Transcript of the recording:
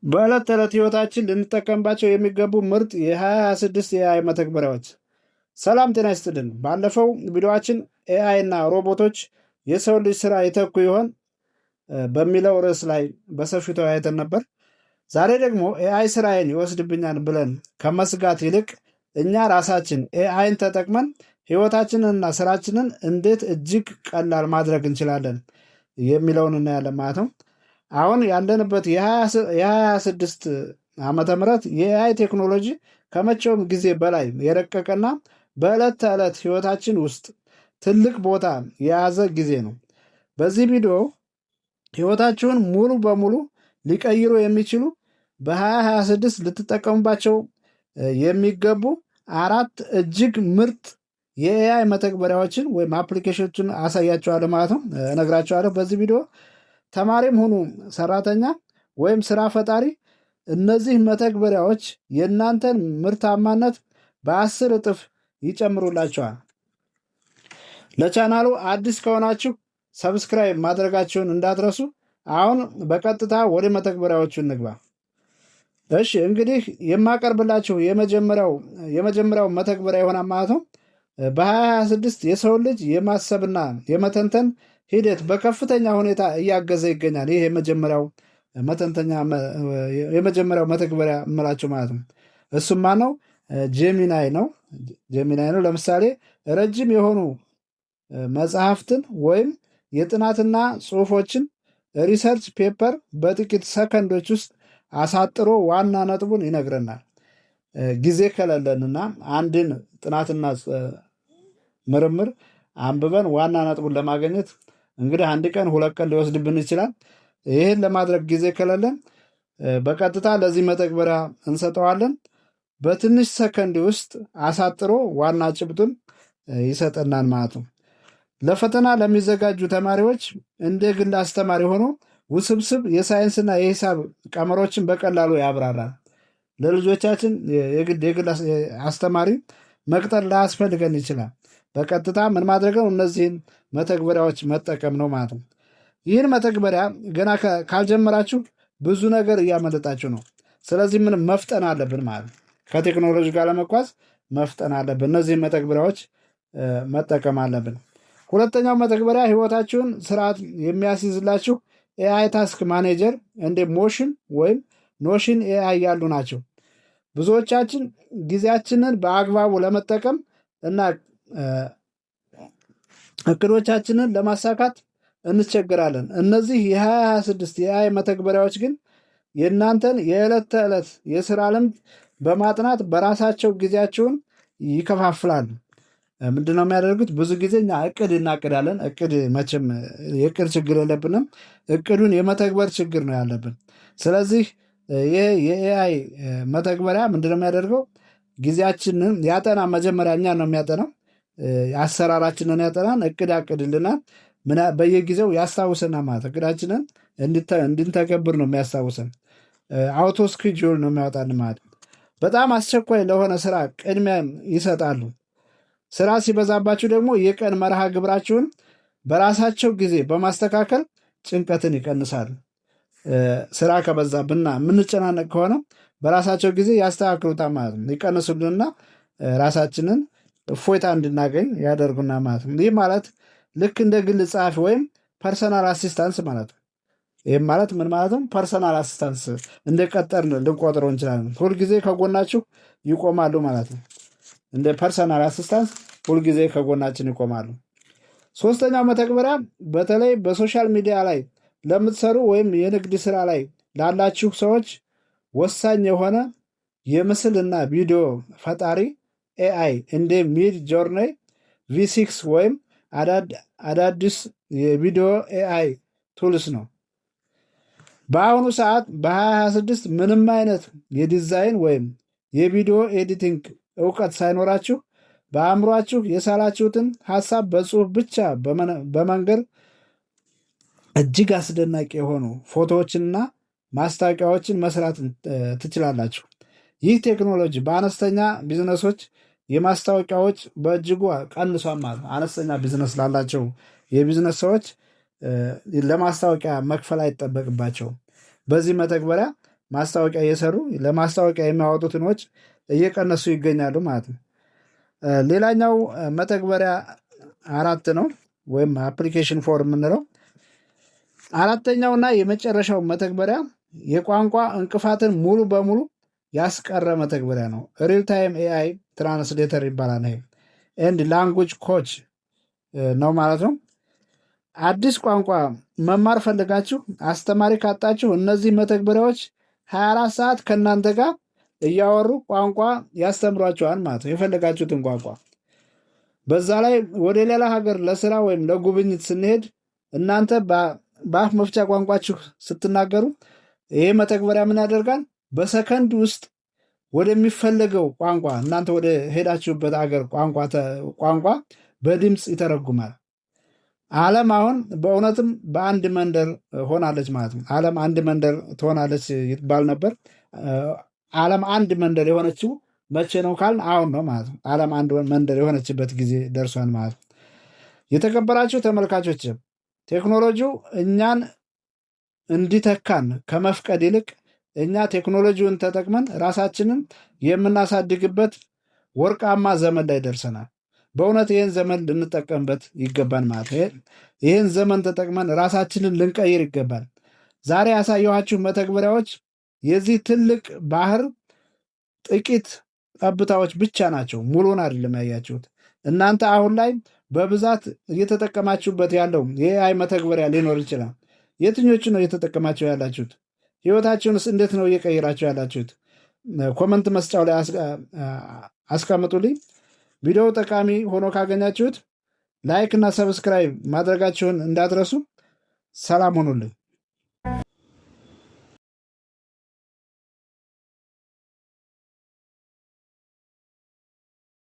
በዕለት ተዕለት ህይወታችን ልንጠቀምባቸው የሚገቡ ምርጥ የ2026 ኤአይ መተግበሪያዎች። ሰላም ጤና ይስጥልን። ባለፈው ቪዲዮችን ኤአይ እና ሮቦቶች የሰው ልጅ ስራ ይተኩ ይሆን በሚለው ርዕስ ላይ በሰፊው ተወያይተን ነበር። ዛሬ ደግሞ ኤአይ ስራዬን ይወስድብኛል ብለን ከመስጋት ይልቅ እኛ ራሳችን ኤአይን ተጠቅመን ህይወታችንንና ስራችንን እንዴት እጅግ ቀላል ማድረግ እንችላለን የሚለውን እናያለን ማለት ነው። አሁን ያለንበት የ2026 ዓመተ ምህረት የኤአይ ቴክኖሎጂ ከመቼውም ጊዜ በላይ የረቀቀና በዕለት ተዕለት ህይወታችን ውስጥ ትልቅ ቦታ የያዘ ጊዜ ነው። በዚህ ቪዲዮ ህይወታችሁን ሙሉ በሙሉ ሊቀይሩ የሚችሉ በ2026 ልትጠቀሙባቸው የሚገቡ 4 እጅግ ምርጥ የኤአይ መተግበሪያዎችን ወይም አፕሊኬሽኖችን አሳያቸዋለሁ ማለት ነው፣ እነግራቸዋለሁ በዚህ ቪዲዮ። ተማሪም ሁኑ ሰራተኛ ወይም ስራ ፈጣሪ፣ እነዚህ መተግበሪያዎች የእናንተን ምርታማነት በ10 እጥፍ ይጨምሩላቸዋል። ለቻናሉ አዲስ ከሆናችሁ ሰብስክራይብ ማድረጋችሁን እንዳትረሱ። አሁን በቀጥታ ወደ መተግበሪያዎቹ እንግባ። እሺ እንግዲህ የማቀርብላችሁ የመጀመሪያው መተግበሪያ ይሆናል ማለት ነው። በ2026 የሰው ልጅ የማሰብና የመተንተን ሂደት በከፍተኛ ሁኔታ እያገዘ ይገኛል። ይህ የመጀመሪያው መተግበሪያ እምላቸው ማለት ነው። እሱም ማነው? ጄሚናይ ነው። ለምሳሌ ረጅም የሆኑ መጽሐፍትን ወይም የጥናትና ጽሁፎችን ሪሰርች ፔፐር በጥቂት ሰከንዶች ውስጥ አሳጥሮ ዋና ነጥቡን ይነግረናል። ጊዜ ከሌለንና አንድን ጥናትና ምርምር አንብበን ዋና ነጥቡን ለማግኘት እንግዲህ 1 ቀን 2 ቀን ሊወስድብን ይችላል። ይህን ለማድረግ ጊዜ ከሌለን በቀጥታ ለዚህ መተግበሪያ እንሰጠዋለን። በትንሽ ሰከንድ ውስጥ አሳጥሮ ዋና ጭብጡን ይሰጠናል ማለት ነው። ለፈተና ለሚዘጋጁ ተማሪዎች እንደ ግል አስተማሪ ሆኖ ውስብስብ የሳይንስና የሂሳብ ቀመሮችን በቀላሉ ያብራራል። ለልጆቻችን የግል አስተማሪ መቅጠር ላያስፈልገን ይችላል። በቀጥታ ምን ማድረግ ነው? እነዚህን መተግበሪያዎች መጠቀም ነው ማለት ነው። ይህን መተግበሪያ ገና ካልጀመራችሁ ብዙ ነገር እያመለጣችሁ ነው። ስለዚህ ምን መፍጠን አለብን ማለት ነው። ከቴክኖሎጂ ጋር ለመጓዝ መፍጠን አለብን። እነዚህን መተግበሪያዎች መጠቀም አለብን። ሁለተኛው መተግበሪያ ህይወታችሁን ስርዓት የሚያስይዝላችሁ ኤአይ ታስክ ማኔጀር እንደ ሞሽን ወይም ኖሽን ኤአይ ያሉ ናቸው። ብዙዎቻችን ጊዜያችንን በአግባቡ ለመጠቀም እና እቅዶቻችንን ለማሳካት እንቸገራለን። እነዚህ የ2026 የኤአይ መተግበሪያዎች ግን የእናንተን የዕለት ተዕለት የስራ ልምድ በማጥናት በራሳቸው ጊዜያቸውን ይከፋፍላሉ። ምንድነው የሚያደርጉት? ብዙ ጊዜ እኛ እቅድ እናቅዳለን። እቅድ መቼም የእቅድ ችግር የለብንም። እቅዱን የመተግበር ችግር ነው ያለብን። ስለዚህ ይህ የኤአይ መተግበሪያ ምንድነው የሚያደርገው? ጊዜያችንን ያጠና። መጀመሪያ እኛ ነው የሚያጠናው። አሰራራችንን ያጠናን፣ እቅድ ያቅድልናል፣ በየጊዜው ያስታውሰናል ማለት እቅዳችንን እንድንተገብር ነው የሚያስታውሰን። አውቶ ስኬጁል ነው የሚያወጣን ማለት። በጣም አስቸኳይ ለሆነ ስራ ቅድሚያ ይሰጣሉ። ስራ ሲበዛባችሁ ደግሞ የቀን መርሃ ግብራችሁን በራሳቸው ጊዜ በማስተካከል ጭንቀትን ይቀንሳሉ። ስራ ከበዛብንና የምንጨናነቅ ከሆነ በራሳቸው ጊዜ ያስተካክሉታል ማለት ነው። ይቀንሱልንና ራሳችንን እፎይታ እንድናገኝ ያደርጉና ማለት ነው። ይህ ማለት ልክ እንደ ግል ጸሐፊ ወይም ፐርሰናል አሲስታንስ ማለት ነው። ይህም ማለት ምን ማለት ነው? ፐርሰናል አሲስታንስ እንደ ቀጠርን ልንቆጥረው እንችላለን። ሁልጊዜ ከጎናችሁ ይቆማሉ ማለት ነው። እንደ ፐርሰናል አሲስታንስ ሁልጊዜ ከጎናችን ይቆማሉ። ሶስተኛው መተግበሪያ በተለይ በሶሻል ሚዲያ ላይ ለምትሰሩ ወይም የንግድ ስራ ላይ ላላችሁ ሰዎች ወሳኝ የሆነ የምስልና ቪዲዮ ፈጣሪ ኤአይ እንደ ሚድ ጆርኒ V6 ወይም አዳዲስ የቪዲዮ ኤአይ ቱልስ ነው። በአሁኑ ሰዓት በ2026 ምንም አይነት የዲዛይን ወይም የቪዲዮ ኤዲቲንግ እውቀት ሳይኖራችሁ በአእምሯችሁ የሳላችሁትን ሀሳብ በጽሁፍ ብቻ በመንገር እጅግ አስደናቂ የሆኑ ፎቶዎችንና ማስታወቂያዎችን መስራት ትችላላችሁ። ይህ ቴክኖሎጂ በአነስተኛ ቢዝነሶች የማስታወቂያዎች በእጅጉ ቀንሷል ማለት ነው። አነስተኛ ቢዝነስ ላላቸው የቢዝነስ ሰዎች ለማስታወቂያ መክፈል አይጠበቅባቸውም። በዚህ መተግበሪያ ማስታወቂያ እየሰሩ ለማስታወቂያ የሚያወጡትን ወጪ እየቀነሱ ይገኛሉ ማለት ነው። ሌላኛው መተግበሪያ 4 ነው ወይም አፕሊኬሽን ፎር የምንለው። አራተኛውና የመጨረሻው መተግበሪያ የቋንቋ እንቅፋትን ሙሉ በሙሉ ያስቀረ መተግበሪያ ነው። ሪል ታይም ኤአይ ትራንስሌተር ይባላል። ይሄ ኤንድ ላንጉጅ ኮች ነው ማለት ነው። አዲስ ቋንቋ መማር ፈልጋችሁ አስተማሪ ካጣችሁ እነዚህ መተግበሪያዎች 24 ሰዓት ከእናንተ ጋር እያወሩ ቋንቋ ያስተምሯቸዋል ማለት ነው፣ የፈለጋችሁትን ቋንቋ። በዛ ላይ ወደ ሌላ ሀገር ለስራ ወይም ለጉብኝት ስንሄድ እናንተ በአፍ መፍቻ ቋንቋችሁ ስትናገሩ ይሄ መተግበሪያ ምን ያደርጋል? በሰከንድ ውስጥ ወደሚፈለገው ቋንቋ እናንተ ወደ ሄዳችሁበት ሀገር ቋንቋ በድምፅ ይተረጉማል። ዓለም አሁን በእውነትም በአንድ መንደር ሆናለች ማለት ነው። ዓለም አንድ መንደር ትሆናለች ይባል ነበር። ዓለም አንድ መንደር የሆነችው መቼ ነው ካልን አሁን ነው ማለት ነው። ዓለም አንድ መንደር የሆነችበት ጊዜ ደርሷል ማለት ነው። የተከበራችሁ ተመልካቾች፣ ቴክኖሎጂው እኛን እንዲተካን ከመፍቀድ ይልቅ እኛ ቴክኖሎጂውን ተጠቅመን ራሳችንን የምናሳድግበት ወርቃማ ዘመን ላይ ደርሰናል። በእውነት ይህን ዘመን ልንጠቀምበት ይገባል ማለት ነው። ይህን ዘመን ተጠቅመን ራሳችንን ልንቀይር ይገባል። ዛሬ ያሳየኋችሁ መተግበሪያዎች የዚህ ትልቅ ባህር ጥቂት ጠብታዎች ብቻ ናቸው። ሙሉን አይደለም ያያችሁት። እናንተ አሁን ላይ በብዛት እየተጠቀማችሁበት ያለው የኤአይ መተግበሪያ ሊኖር ይችላል። የትኞቹ ነው እየተጠቀማችሁ ያላችሁት? ህይወታችሁንስ እንዴት ነው እየቀየራችሁ ያላችሁት? ኮመንት መስጫው ላይ አስቀምጡልኝ። ቪዲዮው ጠቃሚ ሆኖ ካገኛችሁት ላይክ እና ሰብስክራይብ ማድረጋችሁን እንዳትረሱ። ሰላም ሆኑልኝ።